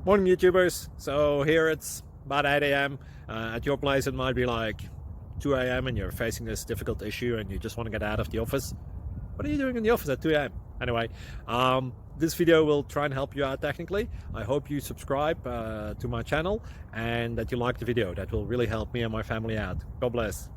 Morning YouTubers. So here it's about 8 a.m. At your place it might be like 2 a.m. and you're facing this difficult issue and you just want to get out of the office. What are you doing in the office at 2 a.m.? Anyway, this video will try and help you out technically. I hope you subscribe to my channel and that you like the video. That will really help me and my family out. God bless.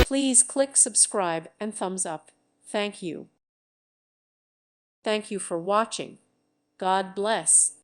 Please click subscribe and thumbs up. Thank you. Thank you for watching. God bless.